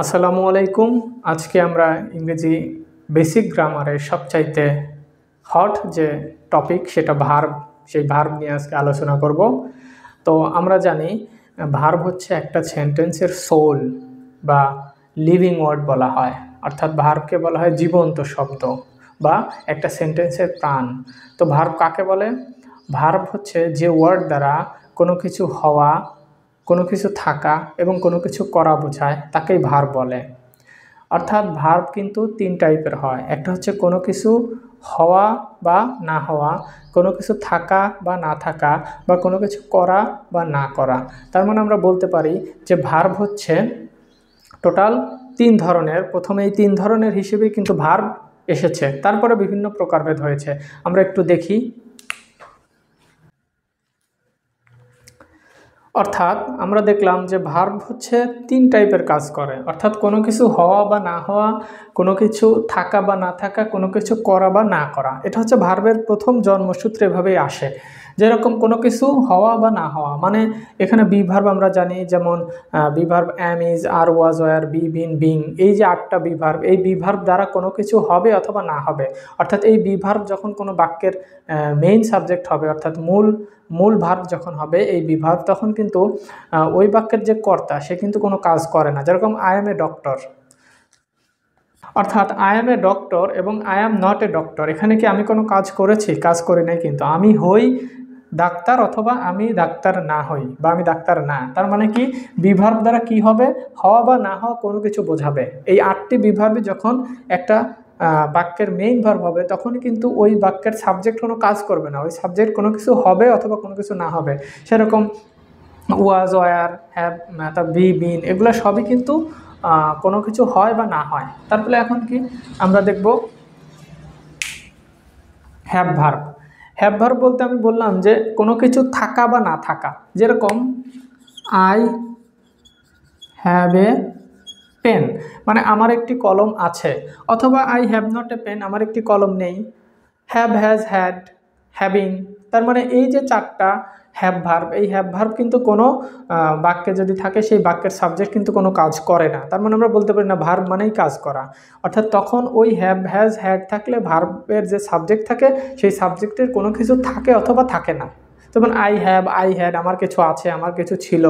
আসসালামু আলাইকুম। আজকে আমরা ইংরেজি বেসিক গ্রামারের সবচাইতে হট যে টপিক সেটা ভার্ব, সেই ভার্ব নিয়ে আজকে আলোচনা করব। তো আমরা জানি ভার্ব হচ্ছে একটা সেন্টেন্সের সোল বা লিভিং ওয়ার্ড বলা হয়, অর্থাৎ ভার্বকে বলা হয় জীবন্ত শব্দ বা একটা সেন্টেন্সের প্রাণ। তো ভার্ব কাকে বলে? ভার্ব হচ্ছে যে ওয়ার্ড দ্বারা কোনো কিছু হওয়া, কোনো কিছু থাকা এবং কোনো কিছু করা বোঝায়, তাকেই ভার্ব বলে। অর্থাৎ ভার্ব কিন্তু তিন টাইপের হয়। একটা হচ্ছে কোনো কিছু হওয়া বা না হওয়া, কোনো কিছু থাকা বা না থাকা, বা কোনো কিছু করা বা না করা। তার মানে আমরা বলতে পারি যে ভার্ব হচ্ছে টোটাল তিন ধরনের। প্রথমে এই তিন ধরনের হিসেবেই কিন্তু ভার্ব এসেছে, তারপরে বিভিন্ন প্রকারভেদ হয়েছে। আমরা একটু দেখি। অর্থাৎ আমরা দেখলাম যে ভার্ব হচ্ছে তিন টাইপের কাজ করে, অর্থাৎ কোনো কিছু হওয়া বা না হওয়া, কোনো কিছু থাকা বা না থাকা, কোনো কিছু করা বা না করা। এটা হচ্ছে ভার্বের প্রথম জন্মসূত্রে এভাবেই আসে। যেরকম কোনো কিছু হওয়া বা না হওয়া, মানে এখানে বি ভার্ব আমরা জানি, যেমন be verb am, is, are, was, were, be, been, being, এই যে আটটা বি ভার্ব, এই বি ভার্ব দ্বারা কোনো কিছু হবে অথবা না হবে। অর্থাৎ এই বি ভার্ব যখন কোনো বাক্যের মেইন সাবজেক্ট হবে, অর্থাৎ মূল ভার্ব যখন হবে এই বি ভার্ব, তখন কিন্তু ওই বাক্যের যে কর্তা সে কিন্তু কোনো কাজ করে না। যেরকম আই এম এ ডক্টর, অর্থাৎ আই এম এ ডক্টর এবং I am not a doctor, এখানে কি আমি কোনো কাজ করেছি? কাজ করি নাই। কিন্তু আমি হই ডাক্তার অথবা আমি ডাক্তার না হই, বা আমি ডাক্তার না, তার মানে কি বিভার্ব দ্বারা কি হবে? হওয়া বা না হওয়া কোনো কিছু বোঝাবে। এই আটটি বিভার্বই যখন একটা বাক্যের মেইন ভার্ব হবে, তখনই কিন্তু ওই বাক্যের সাবজেক্ট কোনো কাজ করবে না, ওই সাবজেক্ট কোনো কিছু হবে অথবা কোনো কিছু না হবে। সেরকম ওয়াজ, ওয়ার, হ্যাভ, বি, বিন, এগুলো সবই কিন্তু কোনো কিছু হয় বা না হয়। তারপরে এখন কি আমরা দেখব হ্যাভ ভার্ব। হ্যাভ ভার্ব বলতে আমি বললাম যে কোনো কিছু থাকা বা না থাকা। যেরকম আই হ্যাভ এ পেন, মানে আমার একটি কলম আছে, অথবা I have not a pen, আমার একটি কলম নেই। হ্যাভ, হ্যাজ, হ্যাড, হ্যাভিং, তার মানে এই যে চারটা হ্যাভ ভার্ব, এই হ্যাভ ভার্ব কিন্তু কোনো বাক্যে যদি থাকে সেই বাক্যের সাবজেক্ট কিন্তু কোনো কাজ করে না। তার মানে আমরা বলতে পারি না ভার্ব মানেই কাজ করা। অর্থাৎ তখন ওই হ্যাভ, হ্যাজ, হ্যাড থাকলে ভার্বের যে সাবজেক্ট থাকে সেই সাবজেক্টের কোনো কিছু থাকে অথবা থাকে না। যেমন আই হ্যাভ, আই হ্যাড, আমার কিছু আছে, আমার কিছু ছিল।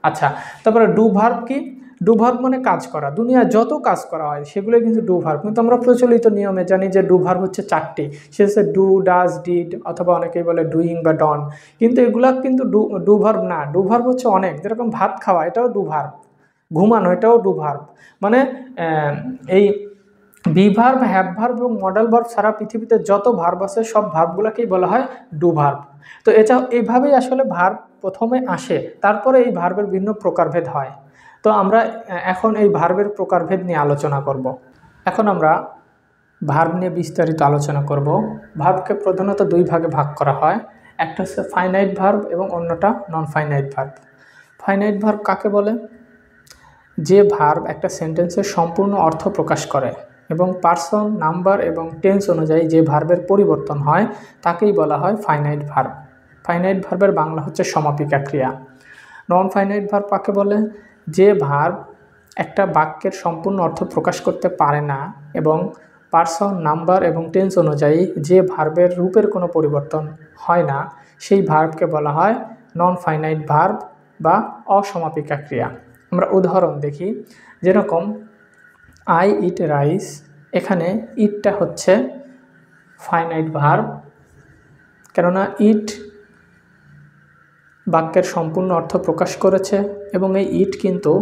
আচ্ছা, তারপরে ডু ভার্ব কি? ডু ভার্ব মানে কাজ করা। দুনিয়ায় যত কাজ করা হয় সেগুলো কিন্তু ডু ভার্ব। কিন্তু আমরা প্রচলিত নিয়মে জানি যে ডু ভার্ব হচ্ছে চারটি। সে হচ্ছে ডু, ডাজ, ডিড, অথবা অনেকেই বলে ডুইং বা ডন। কিন্তু এগুলা কিন্তু ডু ভার্ব না। ডু ভার্ব হচ্ছে অনেক। যেরকম ভাত খাওয়া, এটাও ডু ভার্ব। ঘুমানো, এটাও ডু ভার্ব। মানে এই বি ভার্ব, হ্যাভ ভার্ব এবং মডেল ভার্ব সারা পৃথিবীতে যত ভার্ব আছে সব ভার্বগুলোকেই বলা হয় ডু ভার্ব। তো এটা এইভাবেই আসলে ভার্ব প্রথমে আসে, তারপরে এই ভার্বের ভিন্ন প্রকারভেদ হয়। তো আমরা এখন এই ভার্বের প্রকারভেদ নিয়ে আলোচনা করব। এখন আমরা ভার্ব নিয়ে বিস্তারিত আলোচনা করব। ভার্বকে প্রধানত দুই ভাগে ভাগ করা হয়। একটা হচ্ছে ফাইনাইট ভার্ব এবং অন্যটা non finite verb. Finite verb কাকে বলে? যে ভার্ব একটা সেন্টেন্সের সম্পূর্ণ অর্থ প্রকাশ করে এবং পার্সন, নাম্বার এবং টেন্স অনুযায়ী যে ভার্বের পরিবর্তন হয় তাকেই বলা হয় ফাইনাইট ভার্ব। ফাইনাইট ভার্বের বাংলা হচ্ছে সমাপিকা ক্রিয়া। নন ফাইনাইট ভার্ব কাকে বলে? যে ভার্ব একটা বাক্যের সম্পূর্ণ অর্থ প্রকাশ করতে পারে না এবং পার্সন, নাম্বার এবং টেন্স অনুযায়ী যে ভার্বের রূপের কোনো পরিবর্তন হয় না, সেই ভার্বকে বলা হয় নন ফাইনাইট ভার্ব বা অসমাপিকা ক্রিয়া। আমরা উদাহরণ দেখি। যেরকম আই ইট রাইস, এখানে ইটটা হচ্ছে ফাইনাইট ভার্ব, কেননা ইট বাক্যের সম্পূর্ণ অর্থ প্রকাশ করেছে এবং এই ইট কিন্তু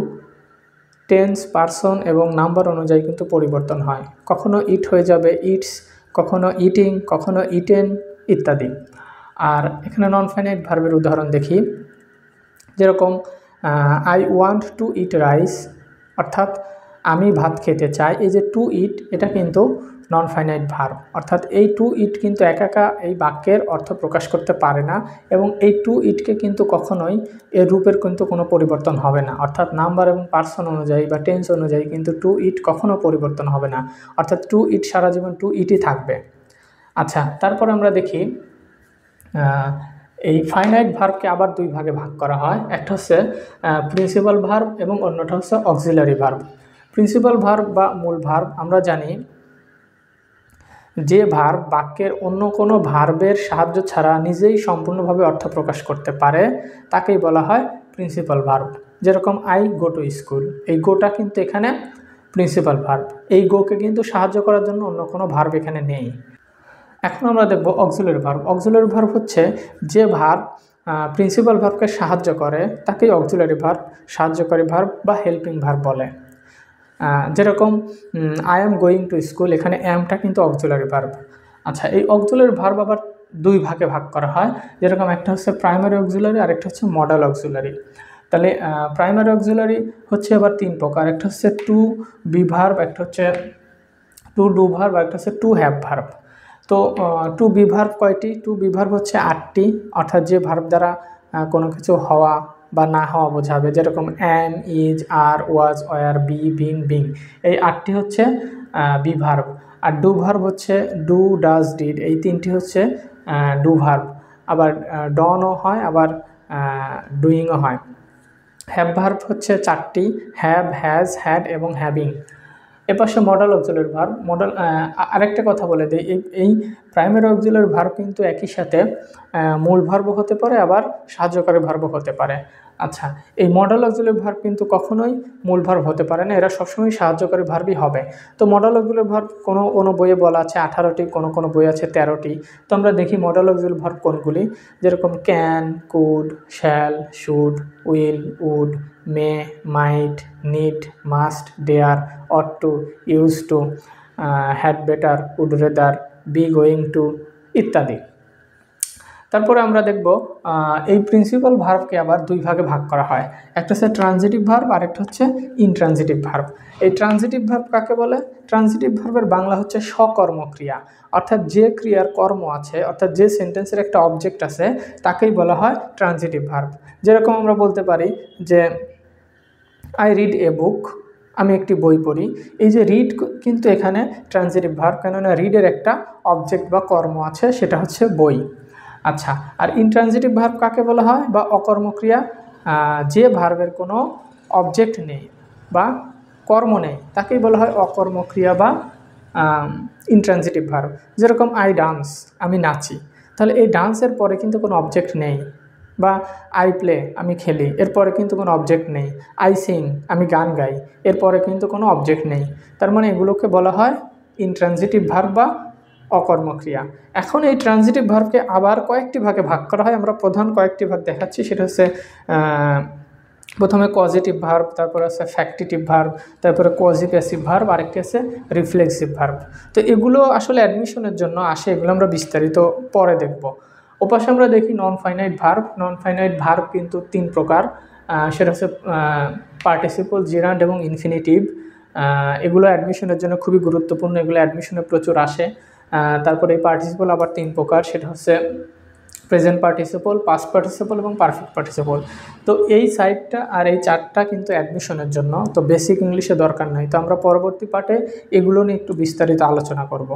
টেন্স, পার্সন এবং নাম্বার অনুযায়ী কিন্তু পরিবর্তন হয়। কখনো ইট হয়ে যাবে ইটস, কখনো ইটিং, কখনো ইটেন ইত্যাদি। আর এখানে নন ফাইনাইট ভার্বের উদাহরণ দেখি। যেরকম I want to eat rice, অর্থাৎ আমি ভাত খেতে চাই। এই যে টু ইট, এটা কিন্তু নন ফাইনাইট ভার্ব। অর্থাৎ এই টু ইট কিন্তু একা এই বাক্যের অর্থ প্রকাশ করতে পারে না এবং এই টু ইটকে কিন্তু কখনোই এর রূপের কিন্তু কোনো পরিবর্তন হবে না। অর্থাৎ নাম্বার এবং পার্সন অনুযায়ী বা টেন্স অনুযায়ী কিন্তু টু ইট কখনো পরিবর্তন হবে না। অর্থাৎ টু ইট সারা জীবন টু ইটই থাকবে। আচ্ছা, তারপর আমরা দেখি এই ফাইনাইট ভার্বকে আবার দুই ভাগে ভাগ করা হয়। একটা হচ্ছে প্রিন্সিপাল ভার্ব এবং অন্যটা হচ্ছে অক্সিলারি ভার্ব। প্রিন্সিপাল ভার্ব বা মূল ভার্ব আমরা জানি যে ভার্ব বাক্যের অন্য কোনো ভার্বের সাহায্য ছাড়া নিজেই সম্পূর্ণভাবে অর্থ প্রকাশ করতে পারে তাকেই বলা হয় প্রিন্সিপাল ভার্ব। যেরকম আই গো টু স্কুল, এই গোটা কিন্তু এখানে প্রিন্সিপাল ভার্ব। এই গোকে কিন্তু সাহায্য করার জন্য অন্য কোনো ভার্ব এখানে নেই। এখন আমরা দেখব অক্সিলারি ভার্ব। অক্সিলারি ভার্ব হচ্ছে যে ভার্ব প্রিন্সিপাল ভার্বকে সাহায্য করে তাকেই অক্সিলারি ভার্ব, সাহায্যকারী ভার্ব বা হেল্পিং ভার্ব বলে। যেরকম I am going to school, এখানে অ্যামটা কিন্তু অক্সিলারি ভার্ব। আচ্ছা, এই অক্সিলারি ভার্ব আবার দুই ভাগে ভাগ করা হয়। যেরকম একটা হচ্ছে প্রাইমারি অক্সিলারি আর একটা হচ্ছে মডেল অক্সিলারি। তাহলে প্রাইমারি অক্সিলারি হচ্ছে আবার তিন প্রকার। একটা হচ্ছে টু বি ভার্ব, একটা হচ্ছে টু ডু ভার্ব, একটা হচ্ছে টু হ্যাভ ভার্ব। তো টু বি ভার্ব কয়টি? টু বি ভার্ব হচ্ছে 8টি, অর্থাৎ যে ভার্ব দ্বারা কোনো কিছু হওয়া বা না হওয়া বোঝাবে। যেরকম am, is, are, was, were, be, being, being, এই 8টি হচ্ছে বি ভার্ব। আর ডু ভার্ব হচ্ছে ডু, ডাজ, ডিড, এই 3টি হচ্ছে ডু ভার্ব। আবার ডনও হয়, আবার ডুইংও হয়। হ্যাভ ভার্ব হচ্ছে 4টি, হ্যাভ, হ্যাজ, হ্যাড এবং হ্যাভিং। এপাশে মডেল অক্সিলারি ভার্ব। মডেল আরেকটা কথা বলে দিই, এই প্রাইমারি অক্সিলারি ভার্ব কিন্তু একই সাথে মূল ভার্বও হতে পারে, আবার সাহায্যকারী ভার্বও হতে পারে। আচ্ছা, এই মডেল অক্সিলারি ভার্ব কিন্তু কখনোই মূল ভার্ব হতে পারে না, এরা সবসময় সাহায্যকারী ভার্বই হবে। তো মডেল অক্সিলারি ভার্ব কোনো কোনো বইয়ে বলা আছে 18টি, কোনো কোনো বই আছে 13টি। তো আমরা দেখি মডেল অক্সিলারি ভার্ব কোনগুলি। যেরকম can, could, shall, should, will, would, may, might, need, must, dare, ought to, used to, had better, would rather, be going to ইত্যাদি। তারপরে আমরা দেখব এই প্রিন্সিপাল ভার্বকে আবার দুই ভাগে ভাগ করা হয়। একটা হচ্ছে ট্রানজিটিভ ভার্ব আর একটা হচ্ছে ইনট্রানজিটিভ ভার্ব। এই ট্রানজিটিভ ভার্ব কাকে বলে? ট্রানজিটিভ ভার্বের বাংলা হচ্ছে সকর্মক্রিয়া, অর্থাৎ যে ক্রিয়ার কর্ম আছে, অর্থাৎ যে সেন্টেন্সের একটা অবজেক্ট আছে তাকেই বলা হয় ট্রানজিটিভ ভার্ব। যেরকম আমরা বলতে পারি যে আই রিড এ বুক, আমি একটি বই পড়ি। এই যে রিড কিন্তু এখানে ট্রানজিটিভ ভার্ব, কেননা রিডের একটা অবজেক্ট বা কর্ম আছে, সেটা হচ্ছে বই। আচ্ছা, আর ইনট্রানজিটিভ ভার্ব কাকে বলা হয় বা অকর্মক্রিয়া? যে ভার্বের কোনো অবজেক্ট নেই বা কর্ম নেই তাকেই বলা হয় অকর্মক্রিয়া বা ইনট্রানজিটিভ ভার্ব। যেরকম আই ডান্স, আমি নাচি, তাহলে এই ডান্সের পরে কিন্তু কোনো অবজেক্ট নেই। বা আই প্লে, আমি খেলি, এরপরে কিন্তু কোনো অবজেক্ট নেই। আই সিং, আমি গান গাই, এরপরে কিন্তু কোনো অবজেক্ট নেই। তার মানে এগুলোকে বলা হয় ইনট্রানজিটিভ ভার্ব বা অকর্মক্রিয়া। এখন এই ট্রানজিটিভ ভার্বকে আবার কয়েকটি ভাগে ভাগ করা হয়। আমরা প্রধান কয়েকটি ভাগ দেখাচ্ছি। সেটা হচ্ছে প্রথমে কজিটিভ ভার্ব, তারপরে আছে ফ্যাক্টিটিভ ভার্ব, তারপরে কজি প্যাসিভ ভার্ব, আরেকটি আছে রিফ্লেক্সিভ ভার্ব। তো এগুলো আসলে অ্যাডমিশনের জন্য আসে, এগুলো আমরা বিস্তারিত পরে দেখব। ওপাশে আমরা দেখি non finite verb. Non finite verb কিন্তু 3 প্রকার। সেটা হচ্ছে পার্টিসিপল, জেরান্ড এবং ইনফিনিটিভ। এগুলো অ্যাডমিশনের জন্য খুবই গুরুত্বপূর্ণ, এগুলো অ্যাডমিশনে প্রচুর আসে। তারপরে এই পার্টিসিপল আবার 3 প্রকার। সেটা হচ্ছে প্রেজেন্ট পার্টিসিপল, পাস্ট পার্টিসিপল এবং পারফেক্ট পার্টিসিপল। তো এই সাইডটা আর এই 4টা কিন্তু অ্যাডমিশনের জন্য, তো বেসিক ইংলিশে দরকার নাই। তো আমরা পরবর্তী পার্টে এগুলো নিয়ে একটু বিস্তারিত আলোচনা করব।